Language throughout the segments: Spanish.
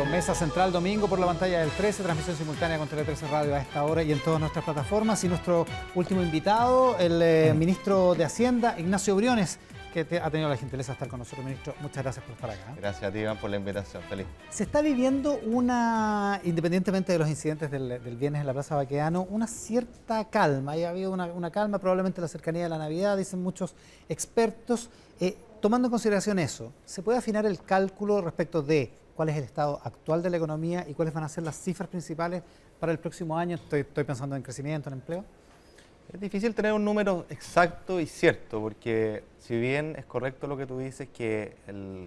nuestro Mesa Central domingo por la pantalla del 13, transmisión simultánea con Tele 13 Radio a esta hora y en todas nuestras plataformas. Y nuestro último invitado, el ministro de Hacienda, Ignacio Briones, que ha tenido la gentileza de estar con nosotros. Ministro, muchas gracias por estar acá. Gracias a ti, Iván, por la invitación. Feliz. Se está viviendo independientemente de los incidentes del viernes en la Plaza Baquedano, una cierta calma. Ha habido una calma, probablemente la cercanía de la Navidad, dicen muchos expertos. Tomando en consideración eso, ¿se puede afinar el cálculo respecto de cuál es el estado actual de la economía y cuáles van a ser las cifras principales para el próximo año? Estoy pensando en crecimiento, en empleo. Es difícil tener un número exacto y cierto, porque si bien es correcto lo que tú dices, que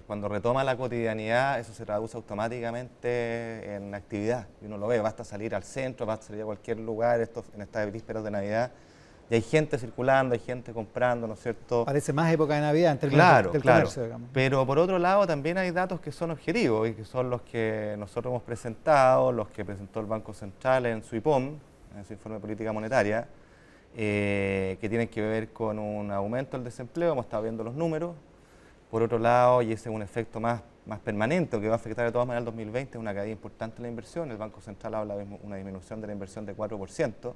cuando retoma la cotidianidad, eso se traduce automáticamente en actividad. Y uno lo ve, basta salir al centro, basta salir a cualquier lugar en estas vísperas de Navidad, y hay gente circulando, hay gente comprando, ¿no es cierto? Parece más época de Navidad en términos del comercio, digamos. Pero por otro lado también hay datos que son objetivos y que son los que nosotros hemos presentado, los que presentó el Banco Central en su IPOM, en su informe de política monetaria, que tienen que ver con un aumento del desempleo. Hemos estado viendo los números. Por otro lado, y ese es un efecto más permanente, que va a afectar de todas maneras el 2020, es una caída importante en la inversión. El Banco Central habla de una disminución de la inversión de 4%.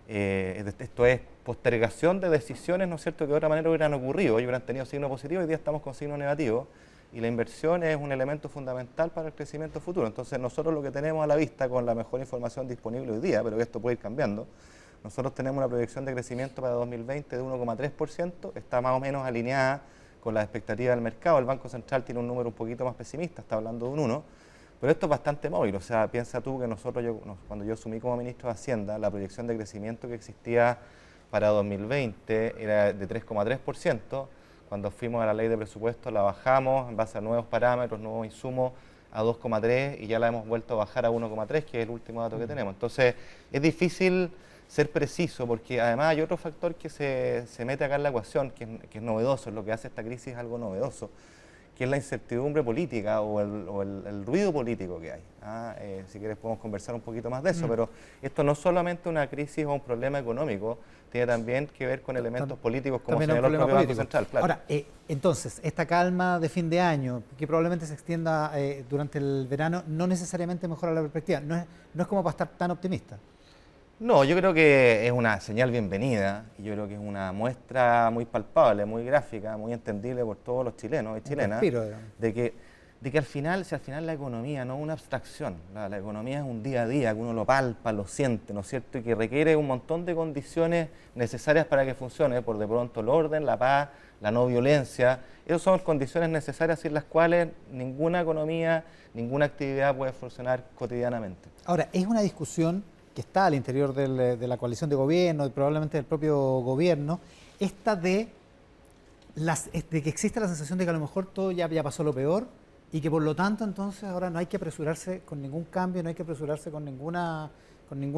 Esto es postergación de decisiones, ¿no es cierto?, que de otra manera hubieran ocurrido y hubieran tenido signo positivo. Hoy día estamos con signo negativo y la inversión es un elemento fundamental para el crecimiento futuro. Entonces nosotros lo que tenemos a la vista con la mejor información disponible hoy día, pero que esto puede ir cambiando, nosotros tenemos una proyección de crecimiento para 2020 de 1,3%, está más o menos alineada con las expectativas del mercado. El Banco Central tiene un número un poquito más pesimista, está hablando de un 1%. Pero esto es bastante móvil, o sea, piensa tú que cuando yo asumí como ministro de Hacienda, la proyección de crecimiento que existía para 2020 era de 3,3%. Cuando fuimos a la ley de presupuesto la bajamos en base a nuevos parámetros, nuevos insumos, a 2,3% y ya la hemos vuelto a bajar a 1,3%, que es el último dato que tenemos. Entonces, es difícil ser preciso porque además hay otro factor que se mete acá en la ecuación, que es novedoso, es lo que hace esta crisis algo novedoso, que es la incertidumbre política o el ruido político que hay. Si quieres podemos conversar un poquito más de eso, pero esto no es solamente una crisis o un problema económico, tiene también que ver con elementos políticos, como señaló el propio Banco Central. Claro. Ahora, entonces, esta calma de fin de año, que probablemente se extienda durante el verano, no necesariamente mejora la perspectiva, no es como para estar tan optimista. No, yo creo que es una señal bienvenida y yo creo que es una muestra muy palpable, muy gráfica, muy entendible por todos los chilenos y chilenas, de que al final, si al final la economía no es una abstracción, la economía es un día a día, que uno lo palpa, lo siente, ¿no es cierto? Y que requiere un montón de condiciones necesarias para que funcione, por de pronto el orden, la paz, la no violencia. Esas son condiciones necesarias sin las cuales ninguna economía, ninguna actividad puede funcionar cotidianamente. Ahora, es una discusión que está al interior de la coalición de gobierno y probablemente del propio gobierno, esta de que existe la sensación de que a lo mejor todo ya pasó lo peor y que por lo tanto entonces ahora no hay que apresurarse con ningún cambio, no hay que apresurarse con ninguna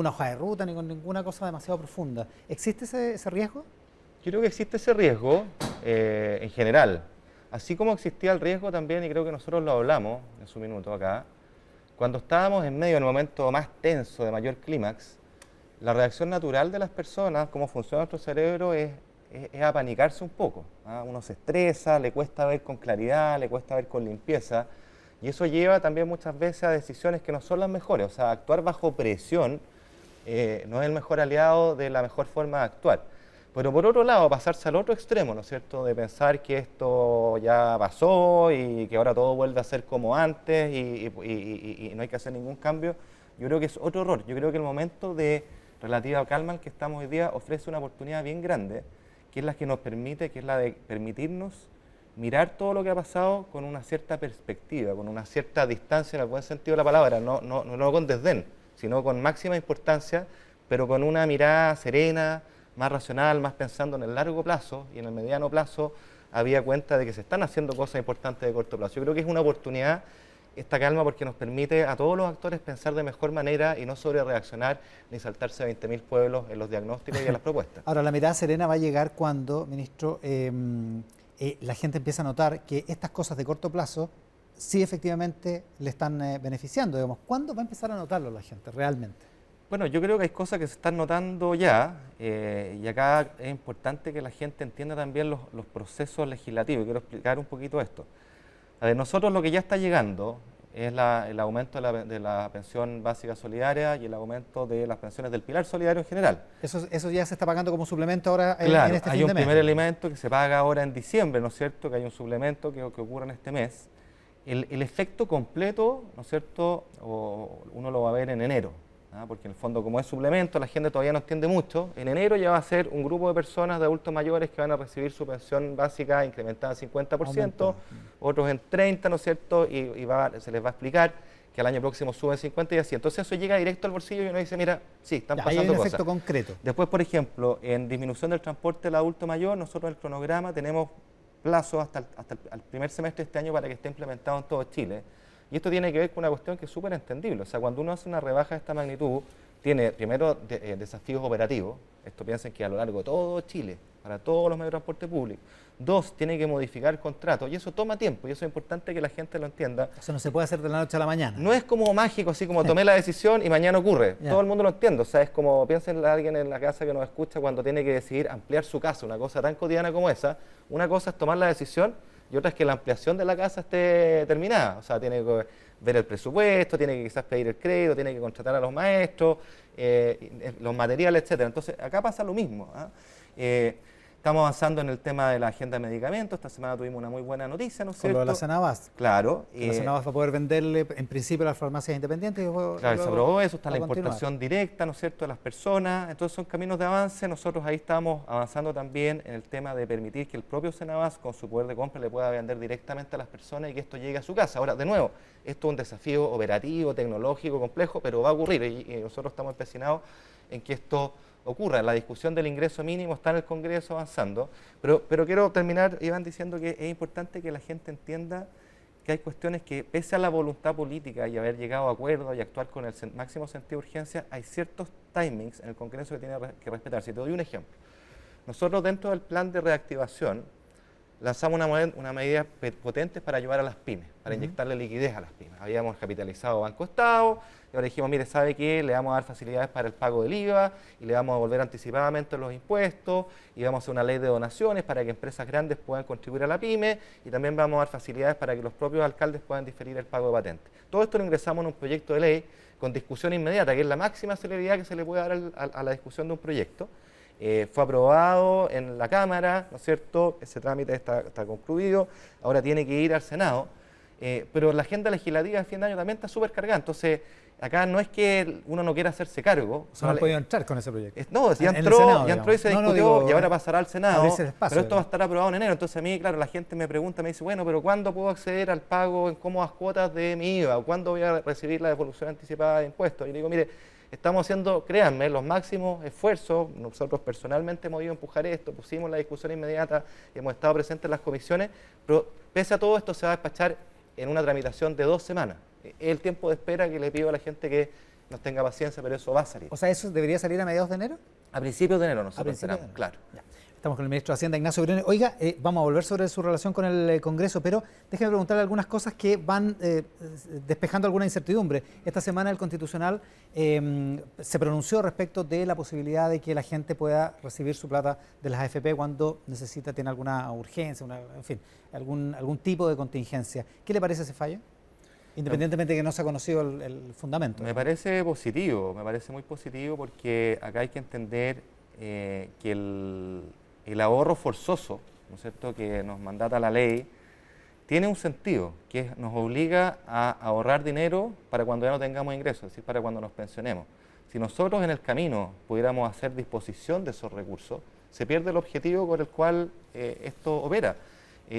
hoja de ruta ni con ninguna cosa demasiado profunda. ¿Existe ese riesgo? Yo creo que existe ese riesgo en general, así como existía el riesgo también, y creo que nosotros lo hablamos en su minuto acá, cuando estábamos en medio del momento más tenso, de mayor clímax, la reacción natural de las personas, cómo funciona nuestro cerebro, es apanicarse un poco. Uno se estresa, le cuesta ver con claridad, le cuesta ver con limpieza, y eso lleva también muchas veces a decisiones que no son las mejores. O sea, actuar bajo presión no es el mejor aliado de la mejor forma de actuar. Pero por otro lado, pasarse al otro extremo, ¿no es cierto?, de pensar que esto ya pasó y que ahora todo vuelve a ser como antes y no hay que hacer ningún cambio, yo creo que es otro error. Yo creo que el momento de relativa calma en que estamos hoy día ofrece una oportunidad bien grande, que es la que nos permite, que es la de permitirnos mirar todo lo que ha pasado con una cierta perspectiva, con una cierta distancia, en el buen sentido de la palabra, no con desdén, sino con máxima importancia, pero con una mirada serena, más racional, más pensando en el largo plazo, y en el mediano plazo había cuenta de que se están haciendo cosas importantes de corto plazo. Yo creo que es una oportunidad esta calma porque nos permite a todos los actores pensar de mejor manera y no sobre reaccionar ni saltarse a 20.000 pueblos en los diagnósticos y en las propuestas. Ahora, la mirada serena va a llegar cuando, ministro, la gente empieza a notar que estas cosas de corto plazo sí efectivamente le están beneficiando, digamos. ¿Cuándo va a empezar a notarlo la gente realmente? Bueno, yo creo que hay cosas que se están notando ya, y acá es importante que la gente entienda también los procesos legislativos. Quiero explicar un poquito esto. A ver, nosotros lo que ya está llegando, es el aumento de la pensión básica solidaria y el aumento de las pensiones del pilar solidario en general. Eso ya se está pagando como suplemento ahora Claro, en este hay fin un de mes. primer elemento que se paga ahora en diciembre, ¿no es cierto?, que hay un suplemento que ocurre en este mes. El efecto completo, ¿no es cierto?, uno lo va a ver en enero, ¿ah? Porque en el fondo, como es suplemento, la gente todavía no entiende mucho. En enero ya va a ser un grupo de personas, de adultos mayores, que van a recibir su pensión básica incrementada en 50%, otros en 30%, ¿no es cierto?, y se les va a explicar que al año próximo suben 50 y así. Entonces eso llega directo al bolsillo y uno dice, mira, sí, están pasando hay un cosas. efecto concreto. Después, por ejemplo, en disminución del transporte del adulto mayor, nosotros en el cronograma tenemos plazo hasta el primer semestre de este año para que esté implementado en todo Chile. Y esto tiene que ver con una cuestión que es súper entendible. O sea, cuando uno hace una rebaja de esta magnitud, tiene primero desafíos operativos. Esto piensen que a lo largo de todo Chile, para todos los medios de transporte público. Dos, tiene que modificar contratos y eso toma tiempo y eso es importante que la gente lo entienda. Eso no se puede hacer de la noche a la mañana. No es como mágico, así como tomé la decisión y mañana ocurre. Todo el mundo lo entiende. O sea, es como piensen en alguien en la casa que nos escucha cuando tiene que decidir ampliar su casa, una cosa tan cotidiana como esa. Una cosa es tomar la decisión y otra es que la ampliación de la casa esté terminada. O sea, tiene que ver el presupuesto, tiene que quizás pedir el crédito, tiene que contratar a los maestros, los materiales, etcétera. Entonces, acá pasa lo mismo, ¿ah? Estamos avanzando en el tema de la agenda de medicamentos. Esta semana tuvimos una muy buena noticia, ¿no es cierto? Con lo de la Senabas. Claro. La Senabas va a poder venderle, en principio, a las farmacias independientes. Claro, se aprobó eso, está la importación directa, ¿no es cierto?, de las personas. Entonces son caminos de avance. Nosotros ahí estamos avanzando también en el tema de permitir que el propio Senabas, con su poder de compra, le pueda vender directamente a las personas y que esto llegue a su casa. Ahora, de nuevo, esto es un desafío operativo, tecnológico, complejo, pero va a ocurrir y nosotros estamos empecinados en que esto ocurra. La discusión del ingreso mínimo está en el Congreso avanzando, pero quiero terminar, Iván, diciendo que es importante que la gente entienda que hay cuestiones que, pese a la voluntad política y haber llegado a acuerdos y actuar con el máximo sentido de urgencia, hay ciertos timings en el Congreso que tiene que respetarse. Te doy un ejemplo. Nosotros, dentro del plan de reactivación, lanzamos una medida potente para ayudar a las pymes, para inyectarle liquidez a las pymes. Habíamos capitalizado Banco Estado, y ahora dijimos, mire, ¿sabe qué? Le vamos a dar facilidades para el pago del IVA, y le vamos a devolver anticipadamente los impuestos, y vamos a hacer una ley de donaciones para que empresas grandes puedan contribuir a la pyme, y también vamos a dar facilidades para que los propios alcaldes puedan diferir el pago de patentes. Todo esto lo ingresamos en un proyecto de ley con discusión inmediata, que es la máxima celeridad que se le puede dar a la discusión de un proyecto. Fue aprobado en la Cámara, ¿no es cierto? Ese trámite está concluido, ahora tiene que ir al Senado, pero la agenda legislativa de fin de año también está súper cargada, entonces acá no es que uno no quiera hacerse cargo. O sea, no ha podido entrar con ese proyecto. No, ya entró y se discutió y ahora pasará al Senado, pero esto va a estar aprobado en enero. Entonces a mí, claro, la gente me pregunta, me dice, bueno, pero ¿cuándo puedo acceder al pago en cómodas cuotas de mi IVA? ¿O cuándo voy a recibir la devolución anticipada de impuestos? Y le digo, mire, estamos haciendo, créanme, los máximos esfuerzos. Nosotros personalmente hemos ido a empujar esto, pusimos la discusión inmediata y hemos estado presentes en las comisiones, pero pese a todo esto se va a despachar en una tramitación de 2 semanas. Es el tiempo de espera que le pido a la gente que nos tenga paciencia, pero eso va a salir. O sea, ¿eso debería salir a mediados de enero? A principios de enero nosotros esperamos, claro. Ya. Estamos con el ministro de Hacienda, Ignacio Briones. Oiga, vamos a volver sobre su relación con el Congreso, pero déjeme preguntarle algunas cosas que van despejando alguna incertidumbre. Esta semana el Constitucional se pronunció respecto de la posibilidad de que la gente pueda recibir su plata de las AFP cuando necesita, tiene alguna urgencia, en fin, algún tipo de contingencia. ¿Qué le parece ese fallo? Independientemente de que no se ha conocido el fundamento. Me parece positivo, me parece muy positivo porque acá hay que entender que el ahorro forzoso, ¿no es cierto?, que nos mandata la ley, tiene un sentido, que nos obliga a ahorrar dinero para cuando ya no tengamos ingresos, es decir, para cuando nos pensionemos. Si nosotros en el camino pudiéramos hacer disposición de esos recursos, se pierde el objetivo por el cual esto opera.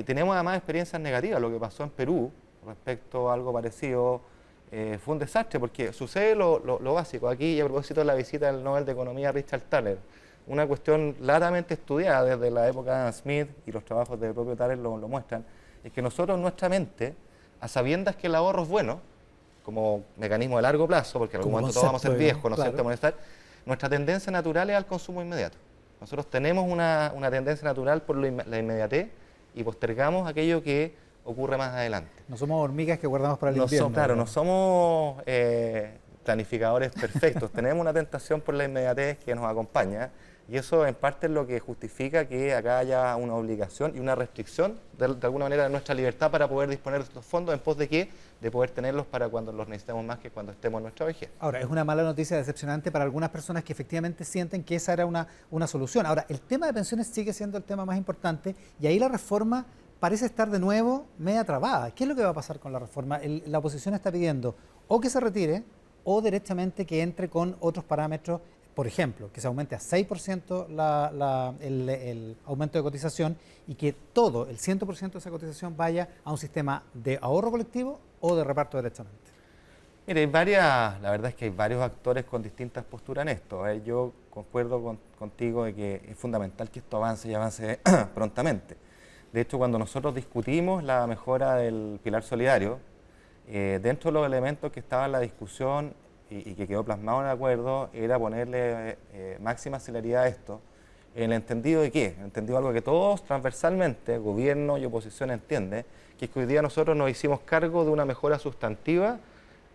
Tenemos además experiencias negativas, lo que pasó en Perú respecto a algo parecido fue un desastre, porque sucede lo básico. Aquí, y a propósito de la visita del Nobel de Economía Richard Thaler, una cuestión claramente estudiada desde la época de Adam Smith, y los trabajos del propio Thaler lo muestran, es que nosotros, nuestra mente, a sabiendas que el ahorro es bueno, como mecanismo de largo plazo, porque en algún momento todos vamos a ser viejos, ¿no es cierto?, molestar, nuestra tendencia natural es al consumo inmediato. Nosotros tenemos una tendencia natural por la inmediatez y postergamos aquello que ocurre más adelante. No somos hormigas que guardamos para el invierno. Claro, no somos planificadores perfectos. Tenemos una tentación por la inmediatez que nos acompaña Y eso en parte es lo que justifica que acá haya una obligación y una restricción de alguna manera de nuestra libertad para poder disponer de estos fondos, en pos de qué, de poder tenerlos para cuando los necesitemos más que cuando estemos en nuestra vejez. Ahora, es una mala noticia decepcionante para algunas personas que efectivamente sienten que esa era una solución. Ahora, el tema de pensiones sigue siendo el tema más importante y ahí la reforma parece estar de nuevo media trabada. ¿Qué es lo que va a pasar con la reforma? La oposición está pidiendo o que se retire o directamente que entre con otros parámetros. Por ejemplo, que se aumente a 6% el aumento de cotización y que todo, el 100% de esa cotización vaya a un sistema de ahorro colectivo o de reparto directamente. Mire, la verdad es que hay varios actores con distintas posturas en esto. Yo concuerdo contigo de que es fundamental que esto avance y avance prontamente. De hecho, cuando nosotros discutimos la mejora del pilar solidario, dentro de los elementos que estaban en la discusión y que quedó plasmado en el acuerdo, era ponerle máxima celeridad a esto, en el entendido de qué, en el entendido de algo que todos transversalmente, gobierno y oposición entienden, que es que hoy día nosotros nos hicimos cargo de una mejora sustantiva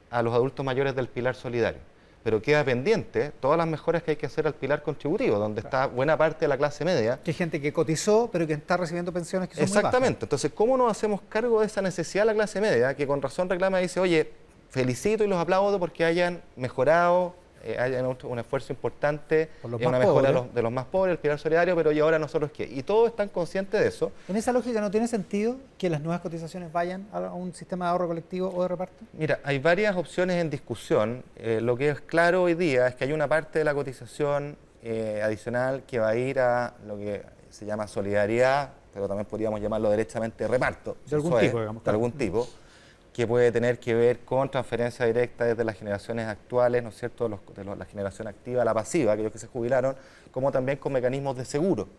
a los adultos mayores del pilar solidario. Pero queda pendiente todas las mejoras que hay que hacer al pilar contributivo, donde está buena parte de la clase media. Que hay gente que cotizó, pero que está recibiendo pensiones que son muy bajas. Exactamente. Entonces, ¿cómo nos hacemos cargo de esa necesidad de la clase media, que con razón reclama y dice, oye, felicito y los aplaudo porque hayan mejorado, hayan hecho un esfuerzo importante en una mejora de los más pobres, el pilar solidario, pero ¿y ahora nosotros qué? Y todos están conscientes de eso. ¿En esa lógica no tiene sentido que las nuevas cotizaciones vayan a un sistema de ahorro colectivo o de reparto? Mira, hay varias opciones en discusión. Lo que es claro hoy día es que hay una parte de la cotización adicional que va a ir a lo que se llama solidaridad, pero también podríamos llamarlo derechamente reparto. De algún tipo, digamos. De algún tipo, que puede tener que ver con transferencia directa desde las generaciones actuales, ¿no es cierto?, la generación activa a la pasiva, aquellos que se jubilaron, como también con mecanismos de seguro.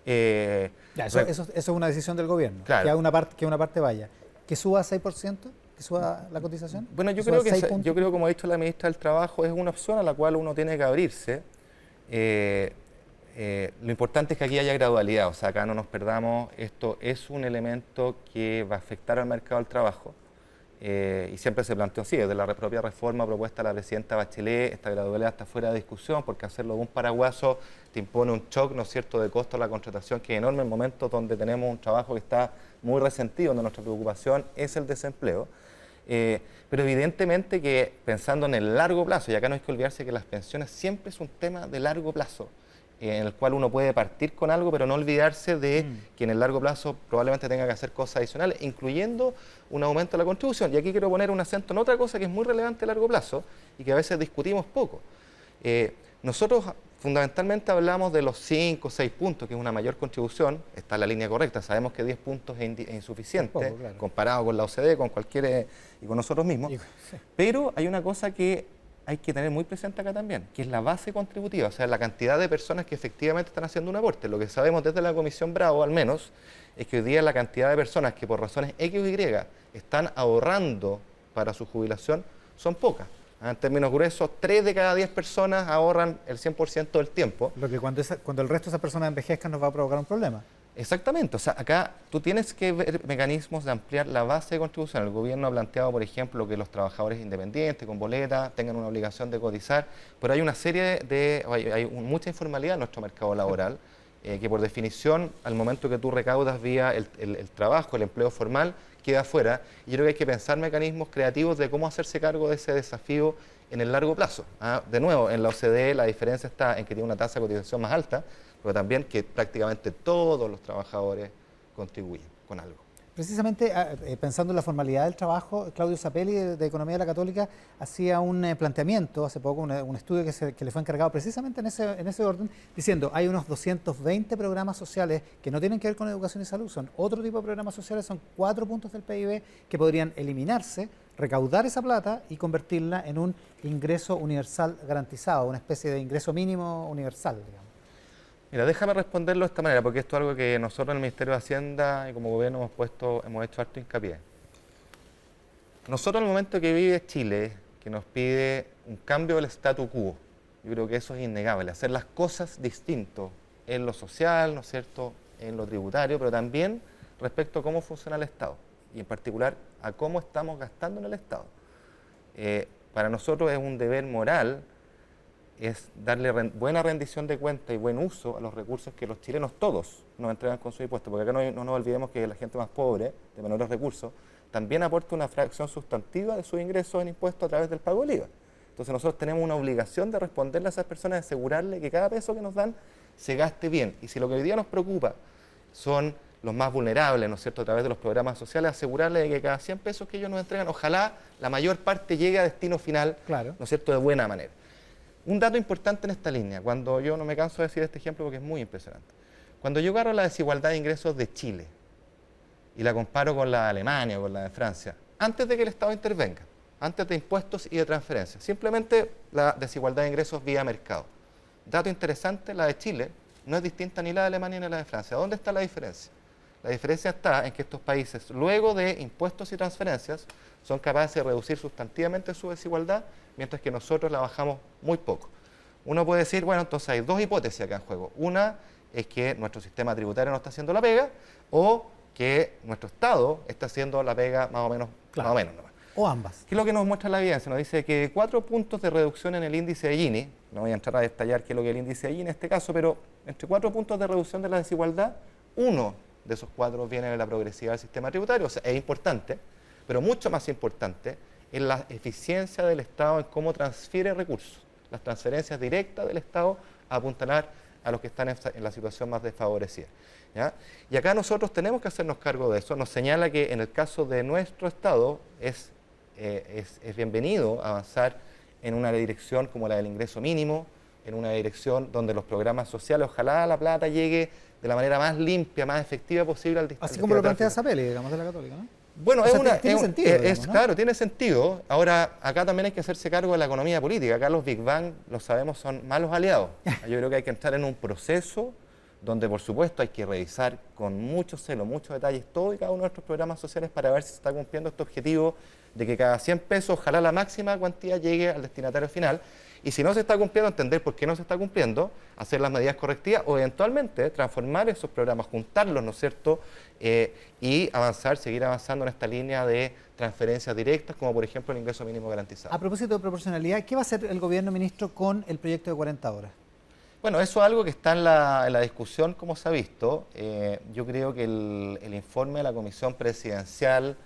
Eso es una decisión del gobierno, claro, que una parte vaya. ¿Que suba a 6%? ¿Que suba la cotización? Bueno, yo creo, como ha dicho la ministra del Trabajo, es una opción a la cual uno tiene que abrirse. Lo importante es que aquí haya gradualidad, o sea, acá no nos perdamos, esto es un elemento que va a afectar al mercado del trabajo. Y siempre se planteó así, desde la propia reforma propuesta de la presidenta Bachelet, esta gradualidad está fuera de discusión porque hacerlo de un paraguaso te impone un shock, ¿no es cierto?, de costo a la contratación que es enorme en momentos donde tenemos un trabajo que está muy resentido, donde nuestra preocupación es el desempleo. Pero evidentemente que pensando en el largo plazo, y acá no hay que olvidarse que las pensiones siempre es un tema de largo plazo, en el cual uno puede partir con algo, pero no olvidarse de que en el largo plazo probablemente tenga que hacer cosas adicionales, incluyendo un aumento de la contribución. Y aquí quiero poner un acento en otra cosa que es muy relevante a largo plazo y que a veces discutimos poco. Nosotros fundamentalmente hablamos de los 5 o 6 puntos, que es una mayor contribución, está en la línea correcta, sabemos que 10 puntos es insuficiente, poco, claro, comparado con la OCDE, con cualquier y con nosotros mismos, sí. Pero hay una cosa que hay que tener muy presente acá también, que es la base contributiva, o sea, la cantidad de personas que efectivamente están haciendo un aporte. Lo que sabemos desde la Comisión Bravo, al menos, es que hoy día la cantidad de personas que por razones X o Y están ahorrando para su jubilación son pocas. En términos gruesos, 3 de cada 10 personas ahorran el 100% del tiempo. Lo que cuando el resto de esas personas envejezcan nos va a provocar un problema. Exactamente, o sea, acá tú tienes que ver mecanismos de ampliar la base de contribución. El gobierno ha planteado, por ejemplo, que los trabajadores independientes con boleta tengan una obligación de cotizar, pero hay una serie hay mucha informalidad en nuestro mercado laboral, que por definición, al momento que tú recaudas vía el trabajo, el empleo formal, queda fuera. Y yo creo que hay que pensar mecanismos creativos de cómo hacerse cargo de ese desafío en el largo plazo. De nuevo, en la OCDE la diferencia está en que tiene una tasa de cotización más alta, pero también que prácticamente todos los trabajadores contribuyen con algo. Precisamente pensando en la formalidad del trabajo, Claudio Zapelli de Economía de la Católica hacía un planteamiento hace poco, un estudio que le fue encargado precisamente en ese orden, diciendo hay unos 220 programas sociales que no tienen que ver con educación y salud, son otro tipo de programas sociales, son 4 puntos del PIB que podrían eliminarse, recaudar esa plata y convertirla en un ingreso universal garantizado, una especie de ingreso mínimo universal, digamos. Mira, déjame responderlo de esta manera, porque esto es algo que nosotros en el Ministerio de Hacienda y como gobierno hemos hecho harto hincapié. Nosotros en el momento que vive Chile, que nos pide un cambio del statu quo, yo creo que eso es innegable, hacer las cosas distinto en lo social, ¿no es cierto?, en lo tributario, pero también respecto a cómo funciona el Estado, y en particular a cómo estamos gastando en el Estado. Para nosotros es un deber moral es darle buena rendición de cuenta y buen uso a los recursos que los chilenos todos nos entregan con sus impuestos, porque acá no nos olvidemos que la gente más pobre, de menores recursos, también aporta una fracción sustantiva de sus ingresos en impuestos a través del pago del IVA. Entonces nosotros tenemos una obligación de responderle a esas personas, de asegurarle que cada peso que nos dan se gaste bien. Y si lo que hoy día nos preocupa son los más vulnerables, ¿no es cierto?, a través de los programas sociales, asegurarles de que cada 100 pesos que ellos nos entregan, ojalá la mayor parte llegue a destino final, Claro. ¿no es cierto?, de buena manera. Un dato importante en esta línea, cuando yo no me canso de decir este ejemplo porque es muy impresionante. Cuando yo agarro la desigualdad de ingresos de Chile y la comparo con la de Alemania o con la de Francia, antes de que el Estado intervenga, antes de impuestos y de transferencias, simplemente la desigualdad de ingresos vía mercado. Dato interesante, la de Chile no es distinta ni la de Alemania ni la de Francia. ¿Dónde está la diferencia? La diferencia está en que estos países, luego de impuestos y transferencias, son capaces de reducir sustantivamente su desigualdad, mientras que nosotros la bajamos muy poco. Uno puede decir, bueno, entonces hay dos hipótesis acá en juego. Una es que nuestro sistema tributario no está haciendo la pega, o que nuestro Estado está haciendo la pega más o menos. Claro. Más o menos nomás. O ambas. ¿Qué es lo que nos muestra la evidencia? Nos dice que 4 puntos de reducción en el índice de Gini, no voy a entrar a detallar qué es lo que es el índice de Gini en este caso, pero entre 4 puntos de reducción de la desigualdad, uno de esos 4 viene de la progresividad del sistema tributario, o sea, es importante, pero mucho más importante es la eficiencia del Estado en cómo transfiere recursos, las transferencias directas del Estado a apuntalar a los que están en la situación más desfavorecida, ¿ya? Y acá nosotros tenemos que hacernos cargo de eso. Nos señala que en el caso de nuestro Estado es bienvenido avanzar en una dirección como la del ingreso mínimo, en una dirección donde los programas sociales, ojalá la plata llegue de la manera más limpia, más efectiva posible al Así como lo plantea Sapelli, digamos, de la Católica, ¿no? Bueno, o sea, tiene sentido, digamos, ¿no? Claro, tiene sentido. Ahora, acá también hay que hacerse cargo de la economía política. Acá los Big Bang, lo sabemos, son malos aliados. Yo creo que hay que entrar en un proceso donde, por supuesto, hay que revisar con mucho celo, muchos detalles, todo y cada uno de nuestros programas sociales para ver si se está cumpliendo este objetivo de que cada 100 pesos, ojalá la máxima cuantía llegue al destinatario final. Y si no se está cumpliendo, entender por qué no se está cumpliendo, hacer las medidas correctivas o eventualmente transformar esos programas, juntarlos, ¿no es cierto?, y avanzar, seguir avanzando en esta línea de transferencias directas, como por ejemplo el ingreso mínimo garantizado. A propósito de proporcionalidad, ¿qué va a hacer el gobierno, ministro, con el proyecto de 40 horas? Bueno, eso es algo que está en la discusión, como se ha visto. Yo creo que el informe de la Comisión Presidencial,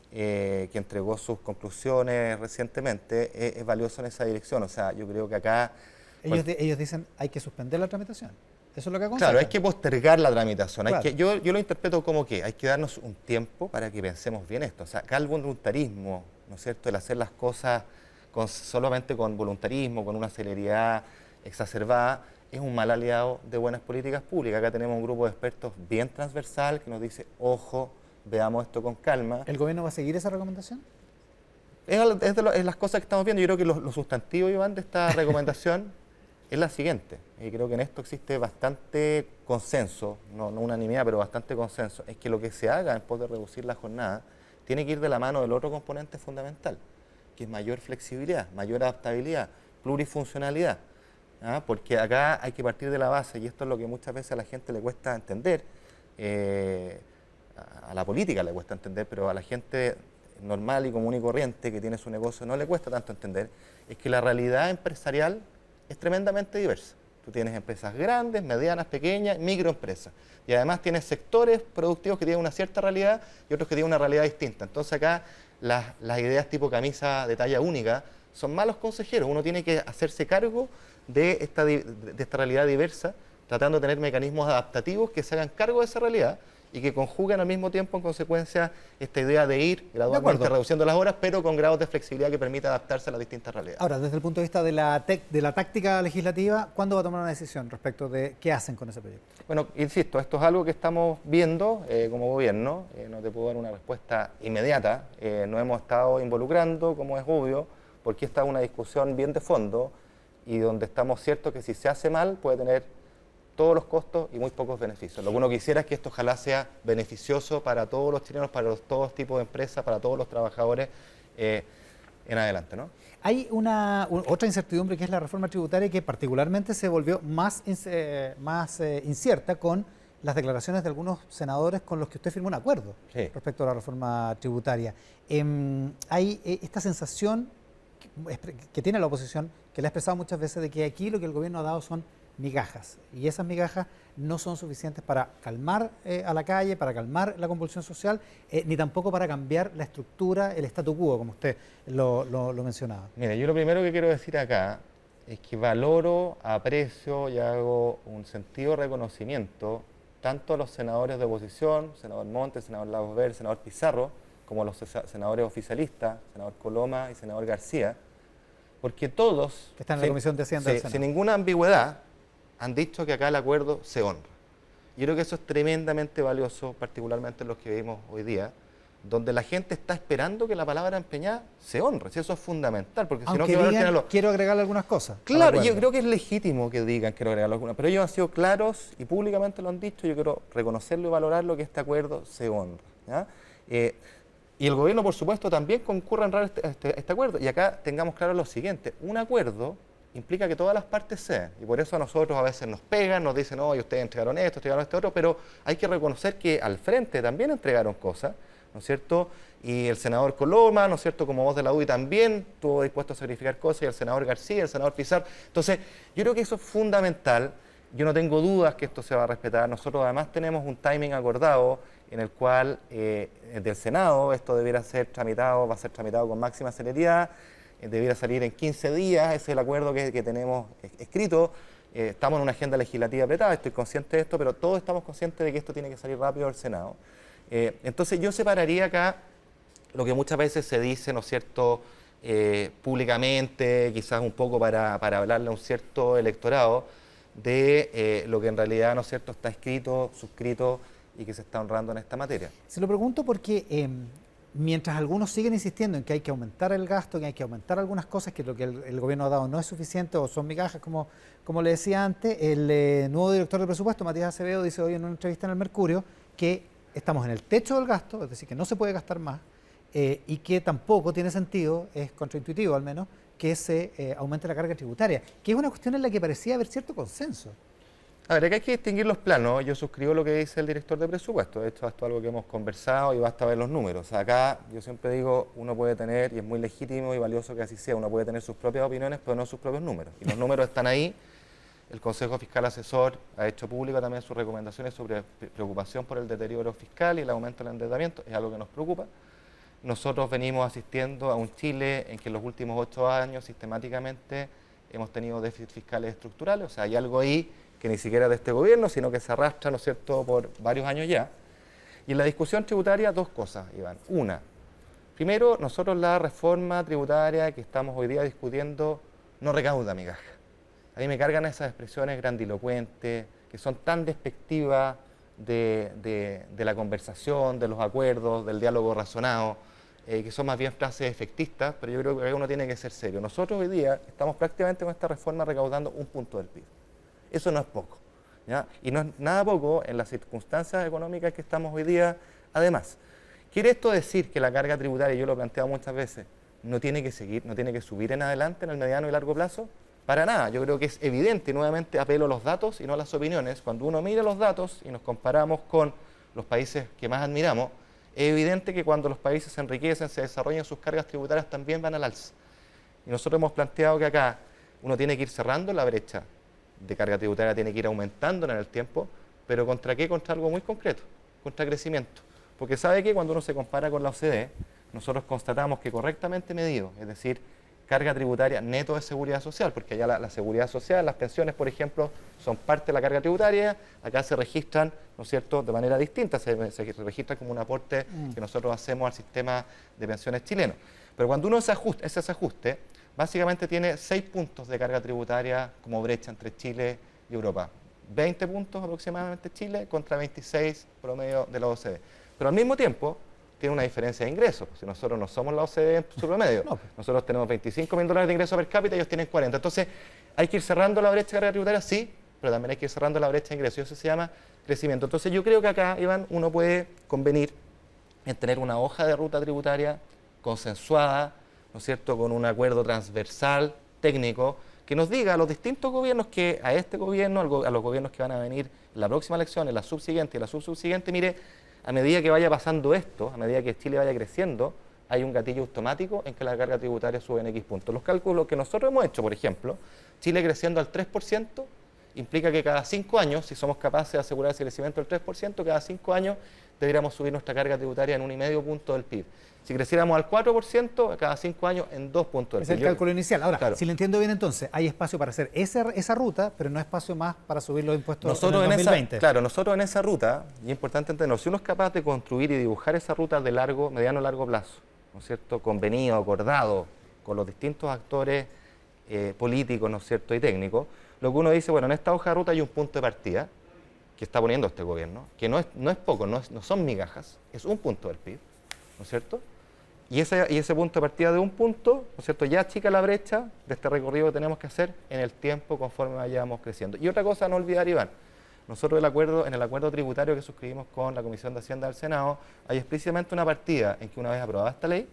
que entregó sus conclusiones recientemente, es valioso en esa dirección. O sea, yo creo que acá... Ellos dicen hay que suspender la tramitación. Eso es lo que aconsejan. Claro, hay que postergar la tramitación. Claro. Yo lo interpreto como que hay que darnos un tiempo para que pensemos bien esto. O sea, acá el voluntarismo, ¿no es cierto?, el hacer las cosas solamente con voluntarismo, con una celeridad exacerbada, es un mal aliado de buenas políticas públicas. Acá tenemos un grupo de expertos bien transversal que nos dice, ojo, veamos esto con calma. ¿El gobierno va a seguir esa recomendación? Es las cosas que estamos viendo. Yo creo que lo sustantivo, Iván, de esta recomendación es la siguiente. Y creo que en esto existe bastante consenso, no unanimidad, pero bastante consenso. Es que lo que se haga en pos de reducir la jornada tiene que ir de la mano del otro componente fundamental, que es mayor flexibilidad, mayor adaptabilidad, plurifuncionalidad. ¿Ah? Porque acá hay que partir de la base, y esto es lo que muchas veces a la gente le cuesta entender, a la política le cuesta entender, pero a la gente normal y común y corriente que tiene su negocio no le cuesta tanto entender, es que la realidad empresarial es tremendamente diversa. Tú tienes empresas grandes, medianas, pequeñas, microempresas. Y además tienes sectores productivos que tienen una cierta realidad y otros que tienen una realidad distinta. Entonces acá las ideas tipo camisa de talla única son malos consejeros. Uno tiene que hacerse cargo de esta realidad diversa, tratando de tener mecanismos adaptativos que se hagan cargo de esa realidad y que conjuguen al mismo tiempo, en consecuencia, esta idea de ir gradualmente reduciendo las horas, pero con grados de flexibilidad que permita adaptarse a las distintas realidades. Ahora, desde el punto de vista de la táctica legislativa, ¿cuándo va a tomar una decisión respecto de qué hacen con ese proyecto? Bueno, insisto, esto es algo que estamos viendo como gobierno. No te puedo dar una respuesta inmediata. Nos hemos estado involucrando, como es obvio, porque esta es una discusión bien de fondo y donde estamos ciertos que si se hace mal puede tener todos los costos y muy pocos beneficios. Lo que uno quisiera es que esto ojalá sea beneficioso para todos los chilenos, para todos tipos de empresas, para todos los trabajadores en adelante, ¿no? Hay otra incertidumbre que es la reforma tributaria que particularmente se volvió más incierta con las declaraciones de algunos senadores con los que usted firmó un acuerdo respecto a la reforma tributaria. Hay esta sensación, que tiene la oposición, que le ha expresado muchas veces de que aquí lo que el gobierno ha dado son migajas, y esas migajas no son suficientes para calmar a la calle, para calmar la convulsión social, ni tampoco para cambiar la estructura, el statu quo, como usted lo mencionaba. Mire, yo lo primero que quiero decir acá es que valoro, aprecio y hago un sentido reconocimiento tanto a los senadores de oposición, senador Montes, senador Lagos Verde, senador Pizarro, como a los senadores oficialistas, senador Coloma y senador García, porque todos, que están en la Comisión de Hacienda del Senado, sin ninguna ambigüedad, han dicho que acá el acuerdo se honra. Yo creo que eso es tremendamente valioso, particularmente en los que vivimos hoy día, donde la gente está esperando que la palabra empeñada se honre. Si eso es fundamental, porque si no, quiero agregarle algunas cosas. Claro, yo creo que es legítimo que digan quiero agregarle algunas, pero ellos han sido claros y públicamente lo han dicho. Yo quiero reconocerlo y valorarlo, que este acuerdo se honra, ¿ya? Y el gobierno, por supuesto, también concurre a honrar este acuerdo. Y acá tengamos claro lo siguiente: un acuerdo implica que todas las partes sean, y por eso a nosotros a veces nos pegan, nos dicen, oye, ustedes entregaron esto, entregaron este otro, pero hay que reconocer que al frente también entregaron cosas, ¿no es cierto? Y el senador Coloma, ¿no es cierto?, como voz de la UDI también estuvo dispuesto a sacrificar cosas, y el senador García, el senador Pizarro. Entonces, yo creo que eso es fundamental. Yo no tengo dudas que esto se va a respetar. Nosotros además tenemos un timing acordado en el cual del Senado esto debiera ser tramitado, va a ser tramitado con máxima celeridad, debiera salir en 15 días, ese es el acuerdo que tenemos escrito. Estamos en una agenda legislativa apretada, estoy consciente de esto, pero todos estamos conscientes de que esto tiene que salir rápido del Senado. Entonces yo separaría acá lo que muchas veces se dice, ¿no es cierto?, públicamente, quizás un poco para hablarle a un cierto electorado, de lo que en realidad, ¿no es cierto?, está escrito, suscrito y que se está honrando en esta materia. Se lo pregunto porque mientras algunos siguen insistiendo en que hay que aumentar el gasto, que hay que aumentar algunas cosas, que lo que el gobierno ha dado no es suficiente o son migajas, como le decía antes, el nuevo director de presupuesto, Matías Acevedo, dice hoy en una entrevista en El Mercurio que estamos en el techo del gasto, es decir, que no se puede gastar más, y que tampoco tiene sentido, es contraintuitivo al menos, que se aumente la carga tributaria, que es una cuestión en la que parecía haber cierto consenso. A ver, acá hay que distinguir los planos. Yo suscribo lo que dice el director de presupuesto. De hecho, esto es algo que hemos conversado y basta ver los números. Acá, yo siempre digo, uno puede tener, y es muy legítimo y valioso que así sea, uno puede tener sus propias opiniones, pero no sus propios números. Y los números están ahí. El Consejo Fiscal Asesor ha hecho público también sus recomendaciones sobre preocupación por el deterioro fiscal y el aumento del endeudamiento. Es algo que nos preocupa. Nosotros venimos asistiendo a un Chile en que en los últimos 8 años sistemáticamente hemos tenido déficits fiscales estructurales. O sea, hay algo ahí que ni siquiera de este gobierno, sino que se arrastra, ¿no es cierto?, por varios años ya. Y en la discusión tributaria, dos cosas, Iván. Una, primero, nosotros la reforma tributaria que estamos hoy día discutiendo no recauda migaja. A mí me cargan esas expresiones grandilocuentes, que son tan despectivas de la conversación, de los acuerdos, del diálogo razonado, que son más bien frases efectistas, pero yo creo que uno tiene que ser serio. Nosotros hoy día estamos prácticamente con esta reforma recaudando 1 punto del PIB. Eso no es poco, ¿ya? Y no es nada poco en las circunstancias económicas que estamos hoy día. Además, ¿quiere esto decir que la carga tributaria, yo lo he planteado muchas veces, no tiene que seguir, no tiene que subir en adelante en el mediano y largo plazo? Para nada, yo creo que es evidente, y nuevamente apelo a los datos y no a las opiniones. Cuando uno mira los datos y nos comparamos con los países que más admiramos, es evidente que cuando los países se enriquecen, se desarrollan, sus cargas tributarias también van al alza. Y nosotros hemos planteado que acá uno tiene que ir cerrando la brecha de carga tributaria, tiene que ir aumentando en el tiempo, pero ¿contra qué? Contra algo muy concreto, contra crecimiento. Porque sabe que cuando uno se compara con la OCDE, nosotros constatamos que correctamente medido, es decir, carga tributaria neto de seguridad social, porque allá la seguridad social, las pensiones, por ejemplo, son parte de la carga tributaria, acá se registran, ¿no es cierto?, de manera distinta, se registran como un aporte que nosotros hacemos al sistema de pensiones chileno. Pero cuando uno ese ajuste, básicamente tiene 6 puntos de carga tributaria como brecha entre Chile y Europa. 20 puntos aproximadamente Chile contra 26 promedio de la OCDE. Pero al mismo tiempo tiene una diferencia de ingresos. Si nosotros no somos la OCDE en su promedio, no. Nosotros tenemos $25.000 de ingresos per cápita, ellos tienen 40. Entonces, ¿hay que ir cerrando la brecha de carga tributaria? Sí, pero también hay que ir cerrando la brecha de ingresos. Y eso se llama crecimiento. Entonces, yo creo que acá, Iván, uno puede convenir en tener una hoja de ruta tributaria consensuada, ¿no es cierto?, con un acuerdo transversal, técnico, que nos diga a los distintos gobiernos, que a este gobierno, a los gobiernos que van a venir en la próxima elección, en la subsiguiente y la subsiguiente, mire, a medida que vaya pasando esto, a medida que Chile vaya creciendo, hay un gatillo automático en que la carga tributaria sube en X puntos. Los cálculos que nosotros hemos hecho, por ejemplo, Chile creciendo al 3%, implica que cada 5 años, si somos capaces de asegurar ese crecimiento del 3%, cada 5 años deberíamos subir nuestra carga tributaria en 1,5 punto del PIB. Si creciéramos al 4%, cada 5 años en 2 puntos del PIB. Es el cálculo inicial. Ahora, claro, si lo entiendo bien entonces, hay espacio para hacer esa ruta, pero no espacio más para subir los impuestos en el 2020. Nosotros en esa ruta, y es importante entender, si uno es capaz de construir y dibujar esa ruta de mediano a largo plazo, ¿no es cierto?, convenido, acordado con los distintos actores políticos, ¿no es cierto?, y técnicos, lo que uno dice, bueno, en esta hoja de ruta hay un punto de partida que está poniendo este gobierno, que no es poco, no son migajas, es un punto del PIB, ¿no es cierto? Y ese punto de partida de un punto, ¿no es cierto?, ya achica la brecha de este recorrido que tenemos que hacer en el tiempo conforme vayamos creciendo. Y otra cosa a no olvidar, Iván, nosotros en el acuerdo tributario que suscribimos con la Comisión de Hacienda del Senado, hay explícitamente una partida en que una vez aprobada esta ley,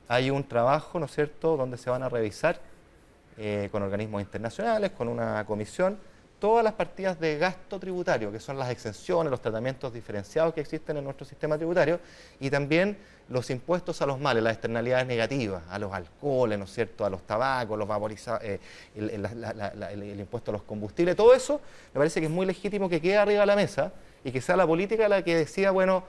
hay un trabajo, ¿no es cierto?, donde se van a revisar con organismos internacionales, con una comisión, todas las partidas de gasto tributario, que son las exenciones, los tratamientos diferenciados que existen en nuestro sistema tributario, y también los impuestos a los males, las externalidades negativas, a los alcoholes, ¿no es cierto?, a los tabacos, los vaporizados, el impuesto a los combustibles, todo eso me parece que es muy legítimo que quede arriba de la mesa y que sea la política la que decida, bueno,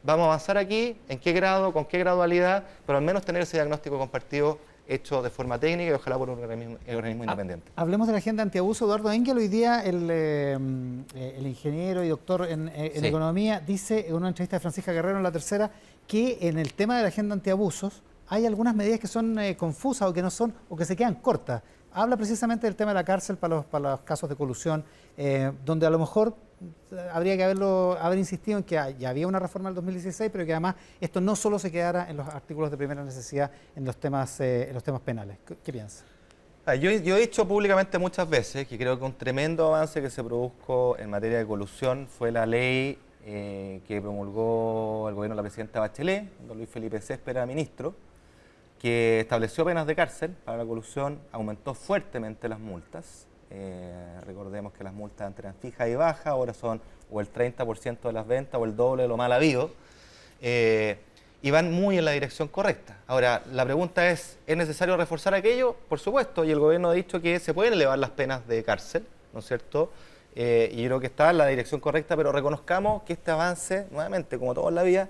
vamos a avanzar aquí, en qué grado, con qué gradualidad, pero al menos tener ese diagnóstico compartido hecho de forma técnica y ojalá por un organismo independiente. Hablemos de la agenda antiabuso. Eduardo Engel, hoy día el ingeniero y doctor en Sí. economía, dice en una entrevista de Francisca Guerrero en La Tercera que en el tema de la agenda antiabusos hay algunas medidas que son confusas o que no son o que se quedan cortas. Habla precisamente del tema de la cárcel para los casos de colusión, donde a lo mejor habría que haber insistido en que ya había una reforma del 2016, pero que además esto no solo se quedara en los artículos de primera necesidad, en los temas penales. ¿Qué piensa? Yo he dicho públicamente muchas veces que creo que un tremendo avance que se produjo en materia de colusión fue la ley que promulgó el gobierno de la presidenta Bachelet, don Luis Felipe Céspedes era ministro, que estableció penas de cárcel para la colusión, aumentó fuertemente las multas. Recordemos que las multas antes eran fijas y bajas, ahora son o el 30% de las ventas o el doble de lo mal habido, y van muy en la dirección correcta. Ahora, la pregunta ¿es necesario reforzar aquello? Por supuesto, y el gobierno ha dicho que se pueden elevar las penas de cárcel, ¿no es cierto? Y yo creo que está en la dirección correcta, pero reconozcamos que este avance, nuevamente, como todo en la vida,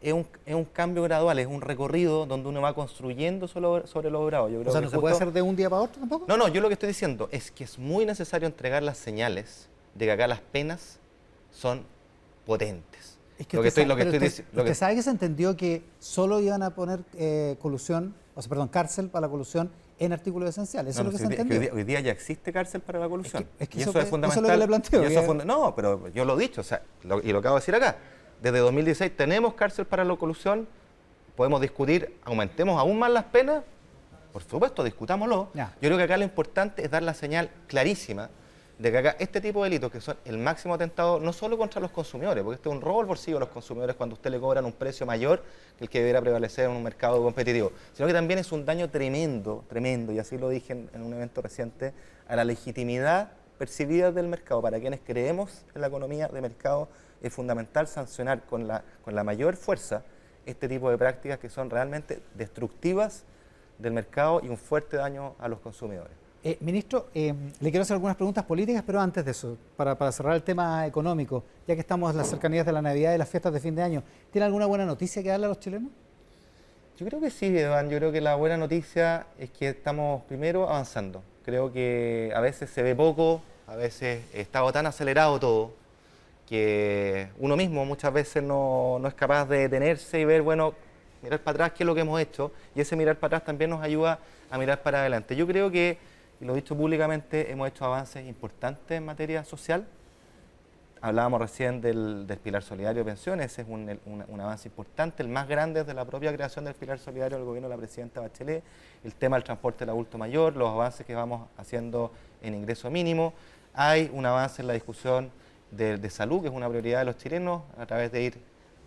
es un cambio gradual, es un recorrido donde uno va construyendo sobre lo logrado. Yo creo O sea, que ¿no se puede hacer de un día para otro tampoco? No, yo lo que estoy diciendo es que es muy necesario entregar las señales de que acá las penas son potentes. Es que usted sabe que se entendió que solo iban a poner cárcel para la colusión en artículos esenciales. Eso es lo que se entendió. Hoy día ya existe cárcel para la colusión. Es que y eso es fundamental. Eso es lo que le planteo. No, pero yo lo he dicho, y lo acabo de decir acá. Desde 2016 tenemos cárcel para la colusión, podemos discutir, aumentemos aún más las penas, por supuesto, discutámoslo. Ya. Yo creo que acá lo importante es dar la señal clarísima de que acá este tipo de delitos, que son el máximo atentado, no solo contra los consumidores, porque este es un robo al bolsillo a los consumidores cuando usted le cobran un precio mayor que el que debiera prevalecer en un mercado competitivo, sino que también es un daño tremendo, y así lo dije en un evento reciente, a la legitimidad percibida del mercado. Para quienes creemos en la economía de mercado, es fundamental sancionar con la mayor fuerza este tipo de prácticas que son realmente destructivas del mercado y un fuerte daño a los consumidores. Ministro, le quiero hacer algunas preguntas políticas, pero antes de eso, para cerrar el tema económico, ya que estamos en las cercanías de la Navidad y las fiestas de fin de año, ¿tiene alguna buena noticia que darle a los chilenos? Yo creo que sí, Iván. Yo creo que la buena noticia es que estamos primero avanzando. Creo que a veces se ve poco, a veces está tan acelerado todo, que uno mismo muchas veces no es capaz de detenerse y ver, bueno, mirar para atrás qué es lo que hemos hecho, y ese mirar para atrás también nos ayuda a mirar para adelante. Yo creo que, y lo he dicho públicamente, hemos hecho avances importantes en materia social. Hablábamos recién del pilar solidario de pensiones, ese es un avance importante, el más grande desde la propia creación del pilar solidario del gobierno de la presidenta Bachelet, el tema del transporte del adulto mayor, los avances que vamos haciendo en ingreso mínimo. Hay un avance en la discusión de salud, que es una prioridad de los chilenos, a través de ir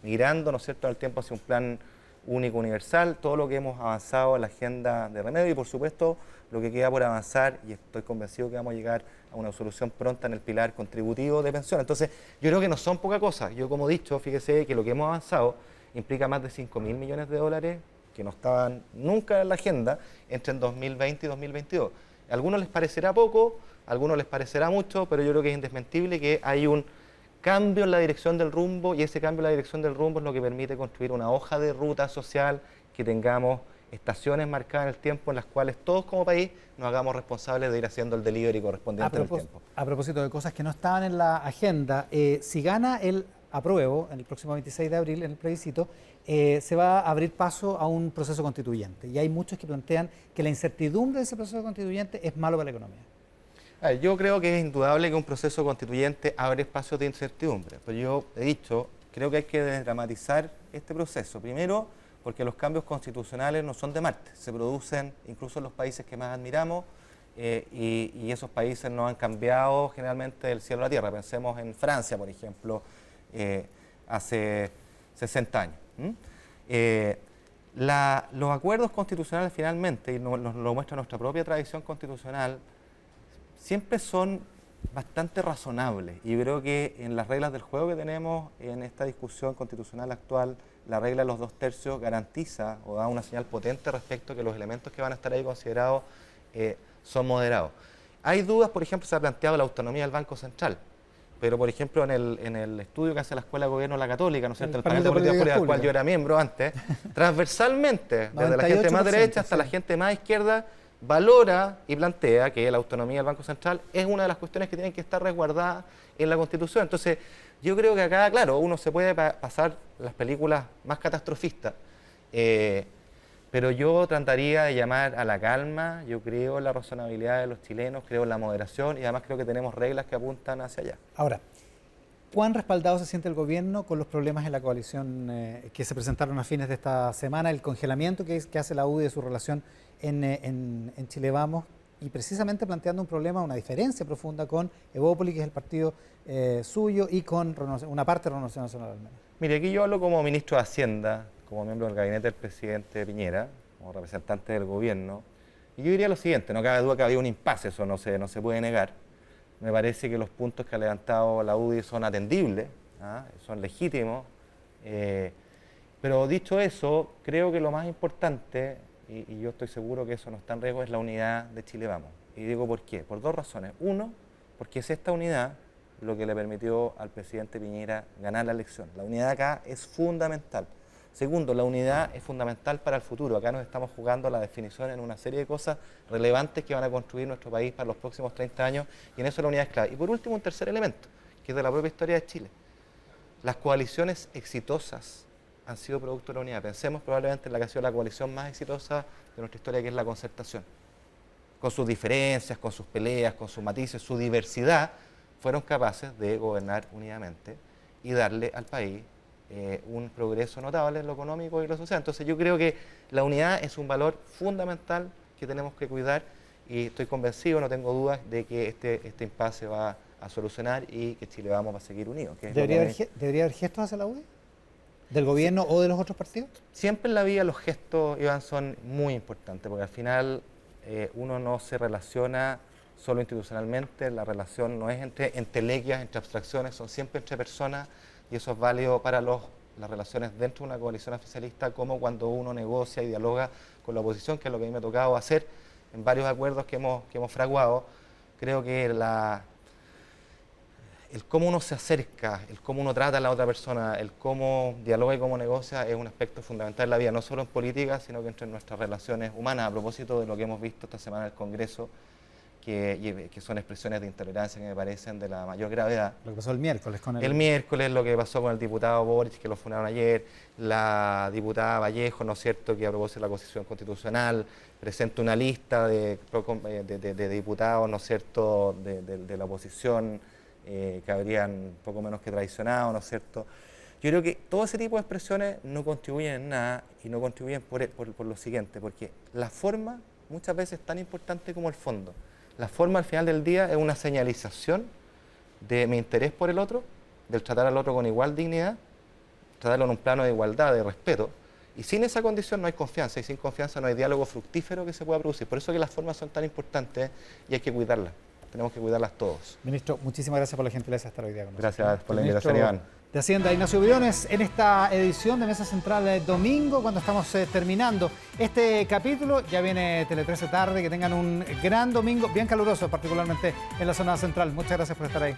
migrando, ¿no es cierto?, al tiempo hacia un plan único universal, todo lo que hemos avanzado en la agenda de remedio y, por supuesto, lo que queda por avanzar, y estoy convencido que vamos a llegar a una solución pronta en el pilar contributivo de pensiones. Entonces, yo creo que no son poca cosa. Yo, como he dicho, fíjese que lo que hemos avanzado implica más de 5.000 millones de dólares que no estaban nunca en la agenda entre el 2020 y 2022. A algunos les parecerá poco, a algunos les parecerá mucho, pero yo creo que es indesmentible que hay un cambio en la dirección del rumbo, y ese cambio en la dirección del rumbo es lo que permite construir una hoja de ruta social, que tengamos estaciones marcadas en el tiempo en las cuales todos como país nos hagamos responsables de ir haciendo el delivery correspondiente en el tiempo. A propósito de cosas que no estaban en la agenda, si gana el apruebo en el próximo 26 de abril en el plebiscito, se va a abrir paso a un proceso constituyente, y hay muchos que plantean que la incertidumbre de ese proceso constituyente es malo para la economía. A ver, yo creo que es indudable que un proceso constituyente abre espacios de incertidumbre, pero yo he dicho, creo que hay que desdramatizar este proceso. Primero, porque los cambios constitucionales no son de Marte, se producen incluso en los países que más admiramos, y esos países no han cambiado generalmente del cielo a la tierra. Pensemos en Francia, por ejemplo, hace 60 años. Los acuerdos constitucionales finalmente, y nos lo muestra nuestra propia tradición constitucional, siempre son bastante razonables, y yo creo que en las reglas del juego que tenemos en esta discusión constitucional actual, la regla de los 2/3 garantiza o da una señal potente respecto a que los elementos que van a estar ahí considerados son moderados. Hay dudas, por ejemplo, se ha planteado la autonomía del Banco Central, pero por ejemplo en el estudio que hace la Escuela de Gobierno de la Católica, ¿no es cierto?, el panel de política pública del cual yo era miembro antes, transversalmente, desde la gente más derecha hasta la gente más izquierda, valora y plantea que la autonomía del Banco Central es una de las cuestiones que tienen que estar resguardadas en la Constitución. Entonces, yo creo que acá, claro, uno se puede pasar las películas más catastrofistas, pero yo trataría de llamar a la calma. Yo creo en la razonabilidad de los chilenos, creo en la moderación, y además creo que tenemos reglas que apuntan hacia allá. Ahora, ¿cuán respaldado se siente el gobierno con los problemas en la coalición que se presentaron a fines de esta semana, el congelamiento que hace la UDI de su relación en Chile Vamos, y precisamente planteando un problema, una diferencia profunda con Evópolis, que es el partido suyo, y con una parte de Renovación Nacional al menos? Mire, aquí yo hablo como ministro de Hacienda, como miembro del gabinete del presidente Piñera, como representante del gobierno, y yo diría lo siguiente: no cabe duda que había un impasse, eso no se puede negar. Me parece que los puntos que ha levantado la UDI son atendibles, son legítimos, pero dicho eso, creo que lo más importante, y yo estoy seguro que eso no está en riesgo, es la unidad de Chile Vamos. Y digo por qué, por dos razones. Uno, porque es esta unidad lo que le permitió al presidente Piñera ganar la elección. La unidad acá es fundamental. Segundo, la unidad es fundamental para el futuro. Acá nos estamos jugando la definición en una serie de cosas relevantes que van a construir nuestro país para los próximos 30 años, y en eso la unidad es clave. Y por último, un tercer elemento, que es de la propia historia de Chile. Las coaliciones exitosas han sido producto de la unidad. Pensemos probablemente en la que ha sido la coalición más exitosa de nuestra historia, que es la Concertación. Con sus diferencias, con sus peleas, con sus matices, su diversidad, fueron capaces de gobernar unidamente y darle al país un progreso notable en lo económico y lo social. Entonces yo creo que la unidad es un valor fundamental que tenemos que cuidar, y estoy convencido, no tengo dudas de que este impasse va a solucionar y que Chile Vamos va a seguir unido. ¿Debería haber gestos hacia la UDI? ¿Del gobierno o de los otros partidos? Siempre en la vida los gestos, Iván, son muy importantes, porque al final uno no se relaciona solo institucionalmente. La relación no es entre entelequias, entre abstracciones, son siempre entre personas, y eso es válido para las relaciones dentro de una coalición oficialista, como cuando uno negocia y dialoga con la oposición, que es lo que a mí me ha tocado hacer en varios acuerdos que hemos fraguado. Creo que el cómo uno se acerca, el cómo uno trata a la otra persona, el cómo dialoga y cómo negocia es un aspecto fundamental de la vida, no solo en política, sino que entre nuestras relaciones humanas. A propósito de lo que hemos visto esta semana en el Congreso, que son expresiones de intolerancia que me parecen de la mayor gravedad. Lo que pasó el miércoles con el miércoles, lo que pasó con el diputado Boric, que lo fundaron ayer, la diputada Vallejo, ¿no es cierto?, que a propósito de la Constitución Constitucional presenta una lista de diputados, ¿no es cierto?, de la oposición, que habrían poco menos que traicionado, ¿no es cierto? Yo creo que todo ese tipo de expresiones no contribuyen en nada, y no contribuyen por lo siguiente, porque la forma muchas veces es tan importante como el fondo. La forma al final del día es una señalización de mi interés por el otro, del tratar al otro con igual dignidad, tratarlo en un plano de igualdad, de respeto, y sin esa condición no hay confianza, y sin confianza no hay diálogo fructífero que se pueda producir. Por eso que las formas son tan importantes y hay que cuidarlas. Tenemos que cuidarlas todos. Ministro, muchísimas gracias por la gentileza de estar hoy día con nosotros. Gracias por la invitación, Iván. de Hacienda, Ignacio Briones, en esta edición de Mesa Central domingo, cuando estamos terminando este capítulo. Ya viene Tele 13 tarde, que tengan un gran domingo, bien caluroso, particularmente en la zona central. Muchas gracias por estar ahí.